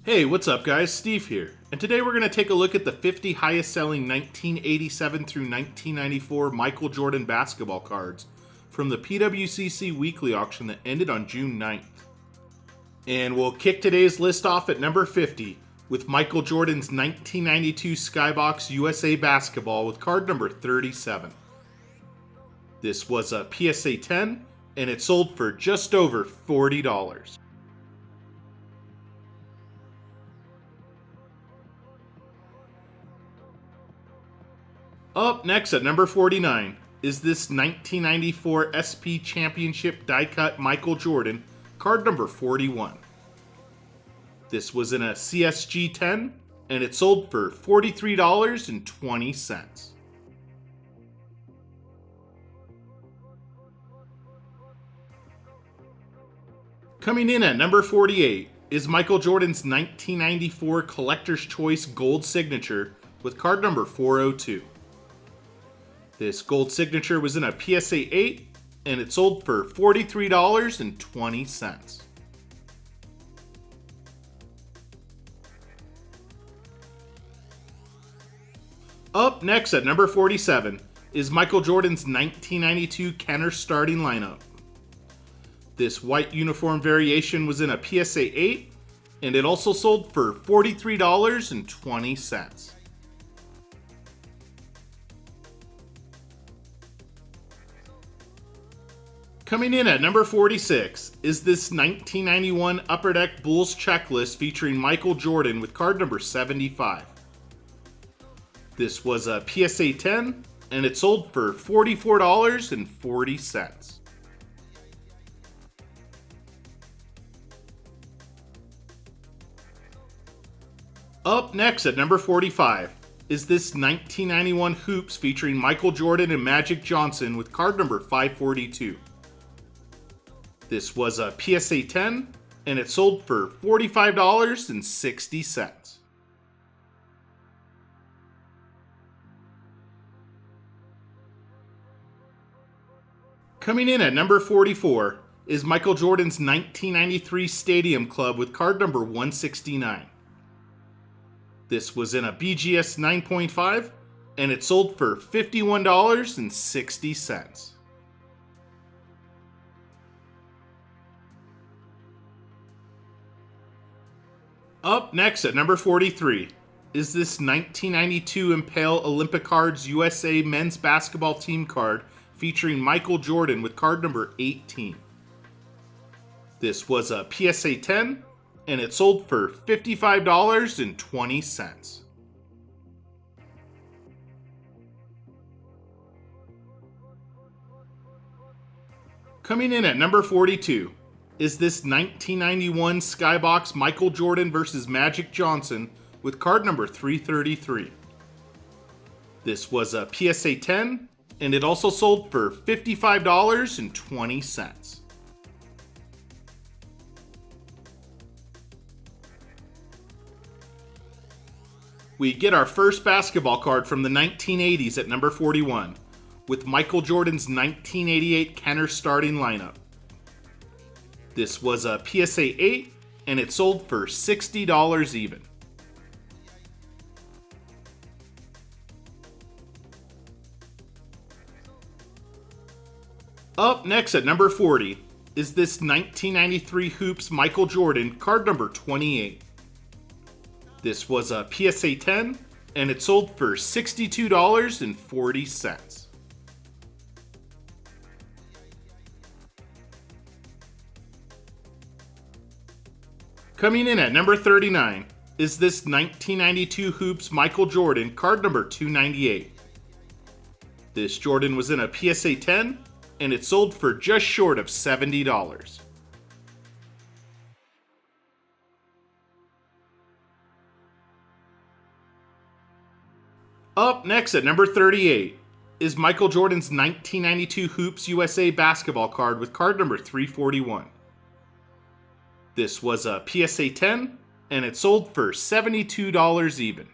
Hey, what's up, guys? Steve here, and today we're going to take a look at the 50 highest selling 1987 through 1994 Michael Jordan basketball cards from the PWCC weekly auction that ended on June 9th. And we'll kick today's list off at number 50 with Michael Jordan's 1992 Skybox USA basketball with card number 37. This was a PSA 10, and it sold for just over $40. Up next at number 49 is this 1994 SP Championship die-cut Michael Jordan, card number 41. This was in a CSG 10, and it sold for $43.20. Coming in at number 48 is Michael Jordan's 1994 Collector's Choice Gold Signature with card number 402. This gold signature was in a PSA 8, and it sold for $43.20. Up next at number 47 is Michael Jordan's 1992 Kenner starting lineup. This white uniform variation was in a PSA 8, and it also sold for $43.20. Coming in at number 46 is this 1991 Upper Deck Bulls checklist featuring Michael Jordan with card number 75. This was a PSA 10, and it sold for $44.40. Up next at number 45 is this 1991 Hoops featuring Michael Jordan and Magic Johnson with card number 542. This was a PSA 10, and it sold for $45.60. Coming in at number 44 is Michael Jordan's 1993 Stadium Club with card number 169. This was in a BGS 9.5, and it sold for $51.60. Up next at number 43 is this 1992 Impale Olympic Cards USA men's basketball team card featuring Michael Jordan with card number 18. This was a PSA 10, and it sold for $55.20. Coming in at number 42 is this 1991 Skybox Michael Jordan vs. Magic Johnson with card number 333. This was a PSA 10, and it also sold for $55.20. We get our first basketball card from the 1980s at number 41 with Michael Jordan's 1988 Kenner starting lineup. This was a PSA 8, and it sold for $60 even. Up next at number 40 is this 1993 Hoops Michael Jordan, card number 28. This was a PSA 10, and it sold for $62.40. Coming in at number 39 is this 1992 Hoops Michael Jordan, card number 298. This Jordan was in a PSA 10, and it sold for just short of $70. Up next at number 38 is Michael Jordan's 1992 Hoops USA basketball card with card number 341. This was a PSA 10, and it sold for $72 even.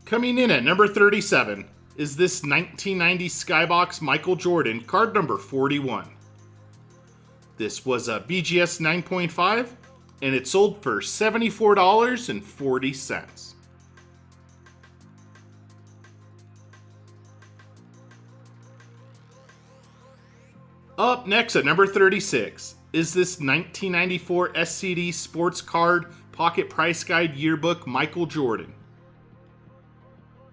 Coming in at number 37 is this 1990 Skybox Michael Jordan, card number 41. This was a BGS 9.5, and it sold for $74.40. Up next at number 36 is this 1994 SCD Sports Card Pocket Price Guide Yearbook Michael Jordan.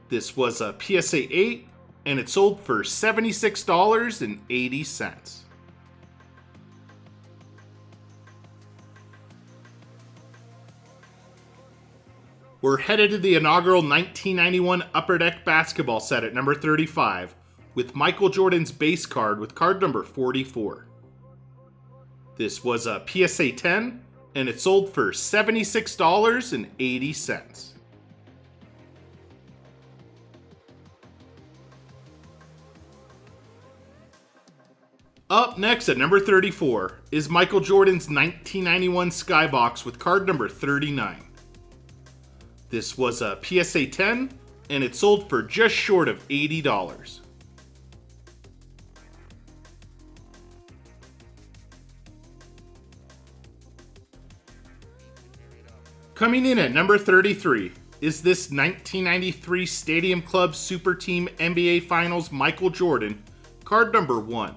This was a PSA 8, and it sold for $76.80. We're headed to the inaugural 1991 Upper Deck basketball set at number 35 with Michael Jordan's base card with card number 44. This was a PSA 10, and it sold for $76.80. Up next at number 34 is Michael Jordan's 1991 Skybox with card number 39. This was a PSA 10, and it sold for just short of $80. Coming in at number 33 is this 1993 Stadium Club Super Team NBA Finals Michael Jordan, card number 1.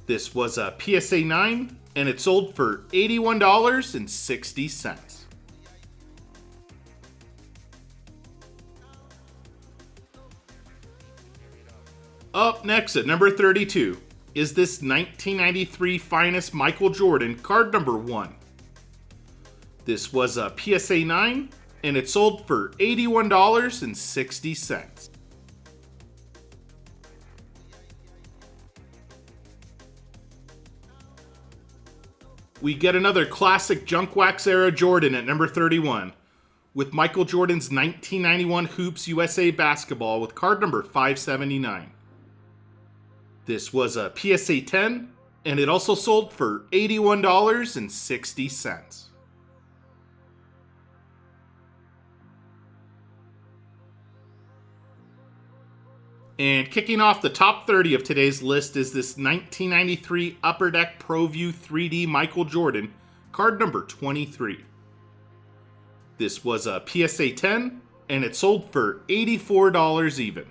This was a PSA 9, and it sold for $81.60. Up next at number 32 is this 1993 Finest Michael Jordan, card number 1. This was a PSA 9, and it sold for $81.60. We get another classic junk wax era Jordan at number 31 with Michael Jordan's 1991 Hoops USA Basketball with card number 579. This was a PSA 10, and it also sold for $81.60. And kicking off the top 30 of today's list is this 1993 Upper Deck Pro View 3D Michael Jordan, card number 23. This was a PSA 10, and it sold for $84 even.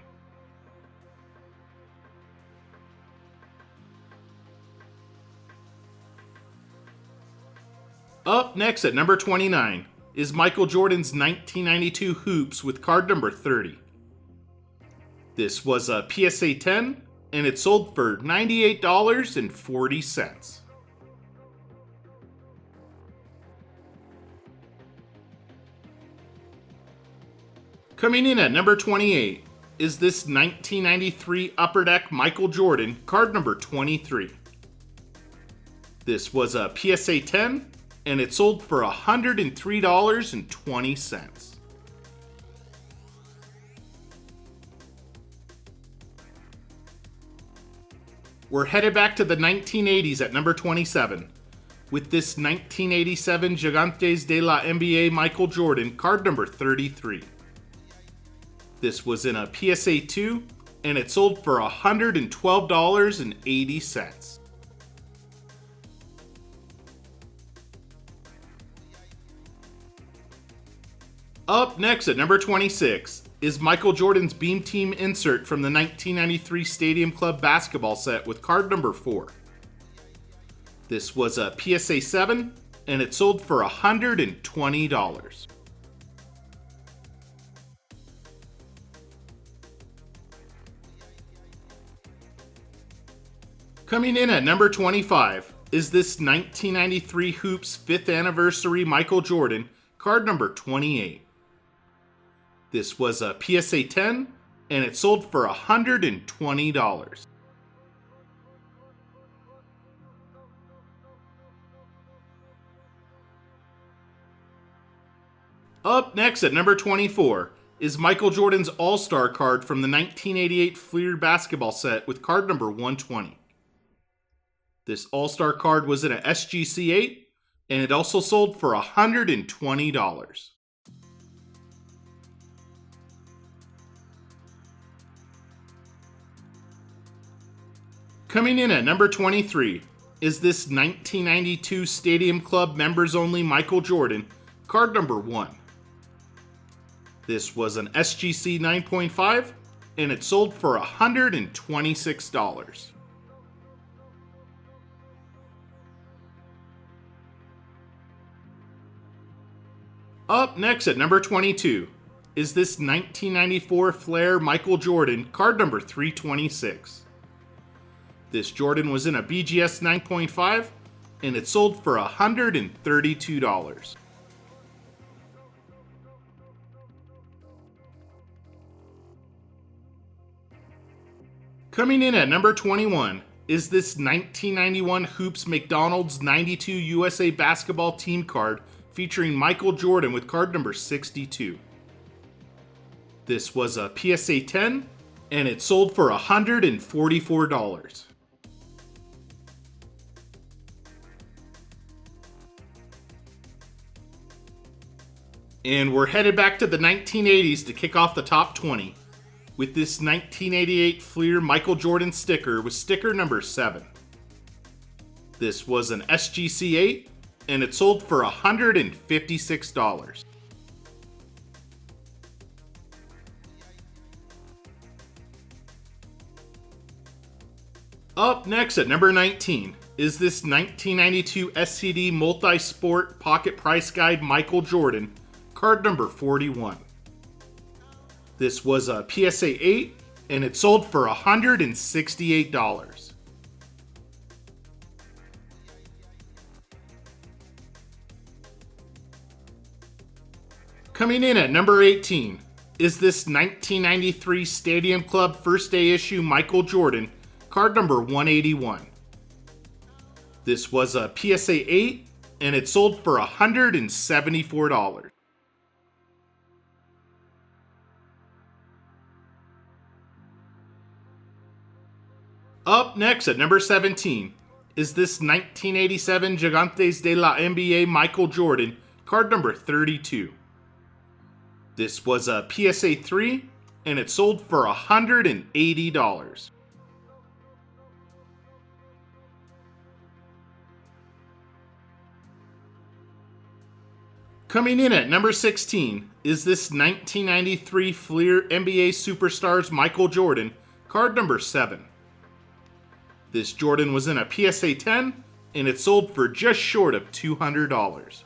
Up next at number 29 is Michael Jordan's 1992 Hoops with card number 30. This was a PSA 10, and it sold for $98.40. Coming in at number 28 is this 1993 Upper Deck Michael Jordan, card number 23. This was a PSA 10, and it sold for $103.20. We're headed back to the 1980s at number 27 with this 1987 Gigantes de la NBA Michael Jordan, card number 33. This was in a PSA 2, and it sold for $112.80. Up next at number 26 is Michael Jordan's Beam Team insert from the 1993 Stadium Club basketball set with card number 4. This was a PSA 7, and it sold for $120. Coming in at number 25 is this 1993 Hoops 5th Anniversary Michael Jordan, card number 28. This was a PSA 10, and it sold for $120. Up next at number 24 is Michael Jordan's All-Star card from the 1988 Fleer basketball set with card number 120. This All-Star card was in a SGC 8, and it also sold for $120. Coming in at number 23 is this 1992 Stadium Club members only Michael Jordan, card number 1. This was an SGC 9.5 and it sold for $126. Up next at number 22 is this 1994 Flair Michael Jordan, card number 326. This Jordan was in a BGS 9.5 and it sold for $132. Coming in at number 21 is this 1991 Hoops McDonald's 92 USA basketball team card featuring Michael Jordan with card number 62. This was a PSA 10 and it sold for $144. And we're headed back to the 1980s to kick off the top 20 with this 1988 Fleer Michael Jordan sticker with sticker number 7. This was an SGC 8 and it sold for $156. Up next at number 19 is this 1992 SCD Multi-Sport Pocket Price Guide Michael Jordan, card number 41. This was a PSA 8 and it sold for $168. Coming in at number 18 is this 1993 Stadium Club First Day Issue Michael Jordan, card number 181. This was a PSA 8 and it sold for $174. Up next at number 17 is this 1987 Gigantes de la NBA Michael Jordan, card number 32. This was a PSA 3 and it sold for $180. Coming in at number 16 is this 1993 Fleer NBA Superstars Michael Jordan, card number 7. This Jordan was in a PSA 10 and it sold for just short of $200.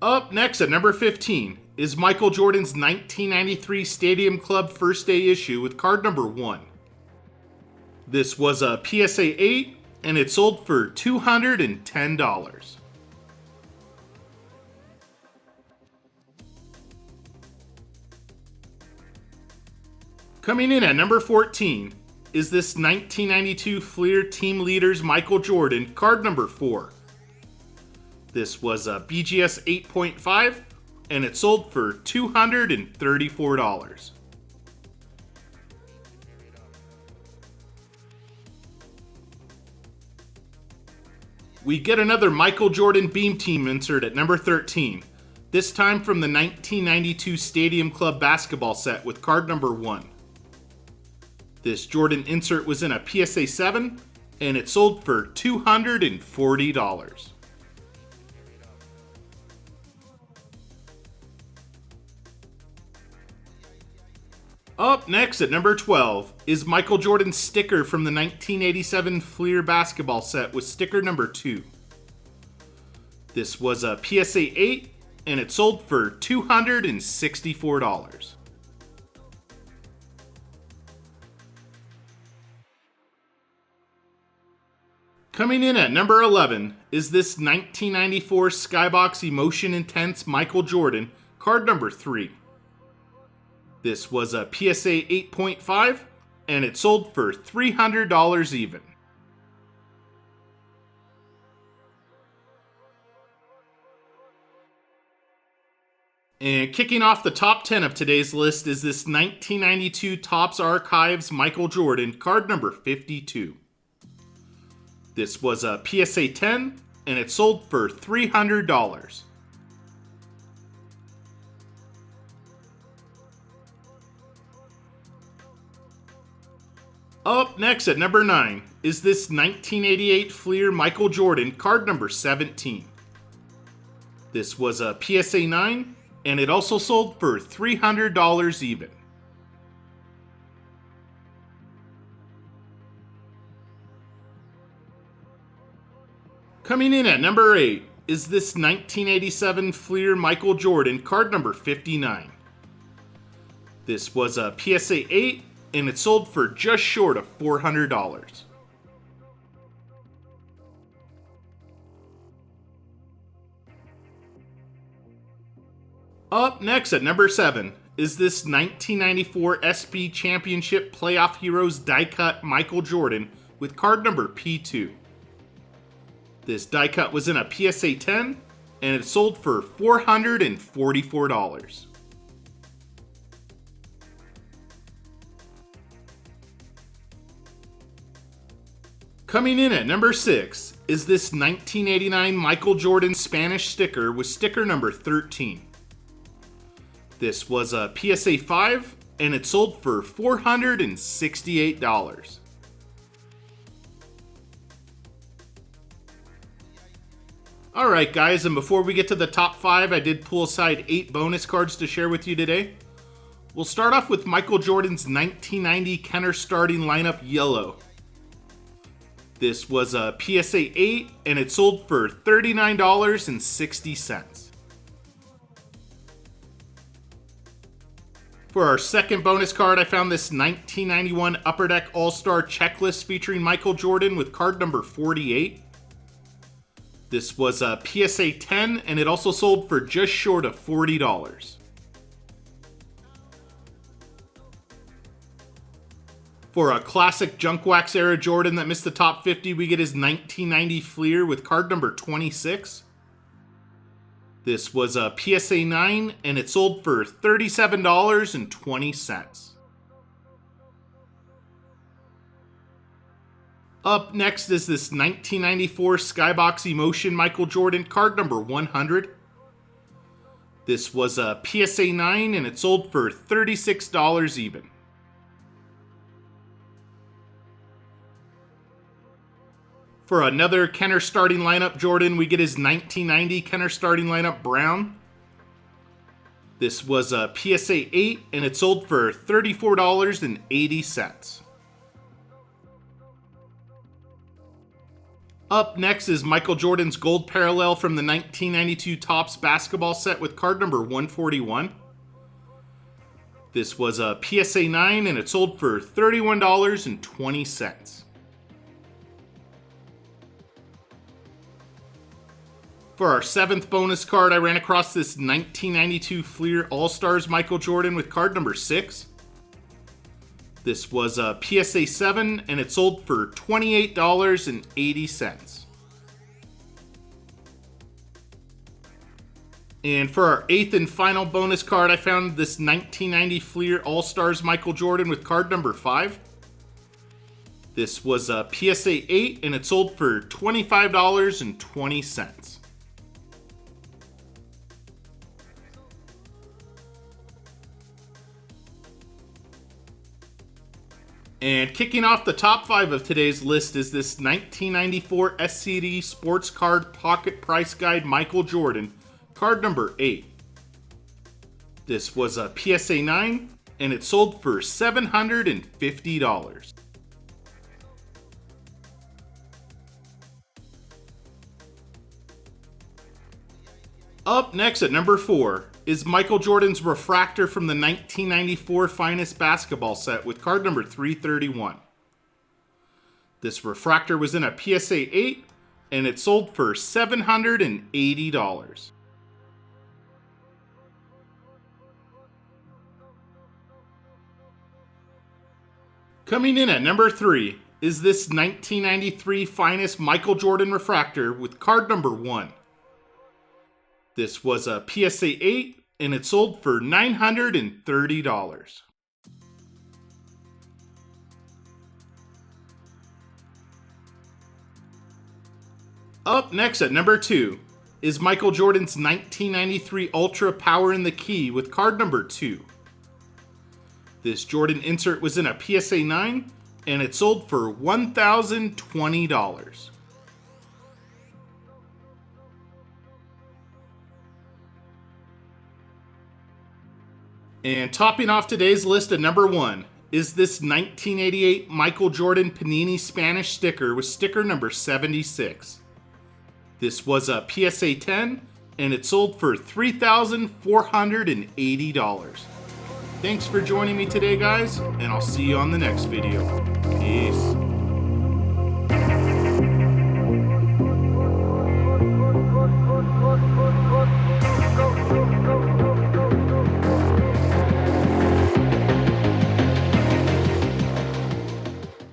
Up next at number 15 is Michael Jordan's 1993 Stadium Club First Day Issue with card number 1. This was a PSA 8 and it sold for $210. Coming in at number 14 is this 1992 Fleer Team Leaders Michael Jordan, card number 4. This was a BGS 8.5 and it sold for $234. We get another Michael Jordan Beam Team insert at number 13, this time from the 1992 Stadium Club basketball set with card number 1. This Jordan insert was in a PSA 7 and it sold for $240. Up next at number 12 is Michael Jordan's sticker from the 1987 Fleer basketball set with sticker number 2. This was a PSA 8 and it sold for $264. Coming in at number 11 is this 1994 Skybox Emotion Intense Michael Jordan, card number 3. This was a PSA 8.5 and it sold for $300 even. And kicking off the top 10 of today's list is this 1992 Topps Archives Michael Jordan, card number 52. This was a PSA 10 and it sold for $300. Up next at number 9 is this 1988 Fleer Michael Jordan, card number 17. This was a PSA 9, and it also sold for $300 even. Coming in at number 8 is this 1987 Fleer Michael Jordan, card number 59. This was a PSA 8, and it sold for just short of $400. Up next at number 7 is this 1994 SP Championship Playoff Heroes die cut Michael Jordan with card number P2. This die cut was in a PSA 10, and it sold for $444. Coming in at number 6 is this 1989 Michael Jordan Spanish sticker with sticker number 13. This was a PSA 5, and it sold for $468. Alright guys, and before we get to the top 5, I did pull aside 8 bonus cards to share with you today. We'll start off with Michael Jordan's 1990 Kenner starting lineup yellow. This was a PSA 8, and it sold for $39.60. For our second bonus card, I found this 1991 Upper Deck All-Star checklist featuring Michael Jordan with card number 48. This was a PSA 10, and it also sold for just short of $40. For a classic junk wax era Jordan that missed the top 50, we get his 1990 Fleer with card number 26. This was a PSA 9, and it sold for $37.20. Up next is this 1994 Skybox Emotion Michael Jordan, card number 100. This was a PSA 9, and it sold for $36 even. For another Kenner starting lineup Jordan, we get his 1990 Kenner starting lineup brown. This was a PSA 8, and it sold for $34.80. Up next is Michael Jordan's gold parallel from the 1992 Topps basketball set with card number 141. This was a PSA 9, and it sold for $31.20. For our seventh bonus card, I ran across this 1992 Fleer All-Stars Michael Jordan with card number 6. This was a PSA 7, and it sold for $28.80. And for our eighth and final bonus card, I found this 1990 Fleer All-Stars Michael Jordan with card number 5. This was a PSA 8, and it sold for $25.20. And kicking off the top 5 of today's list is this 1994 SCD Sports Card Pocket Price Guide Michael Jordan, card number 8. This was a PSA 9, and it sold for $750. Up next at number 4 is Michael Jordan's refractor from the 1994 Finest basketball set with card number 331. This refractor was in a PSA 8, and it sold for $780. Coming in at number 3 is this 1993 Finest Michael Jordan refractor with card number 1. This was a PSA 8, and it sold for $930. Up next at number 2 is Michael Jordan's 1993 Ultra Power in the Key with card number 2. This Jordan insert was in a PSA 9, and it sold for $1,020. And topping off today's list at number 1 is this 1988 Michael Jordan Panini Spanish sticker with sticker number 76. This was a PSA 10, and it sold for $3,480. Thanks for joining me today, guys, and I'll see you on the next video. Peace.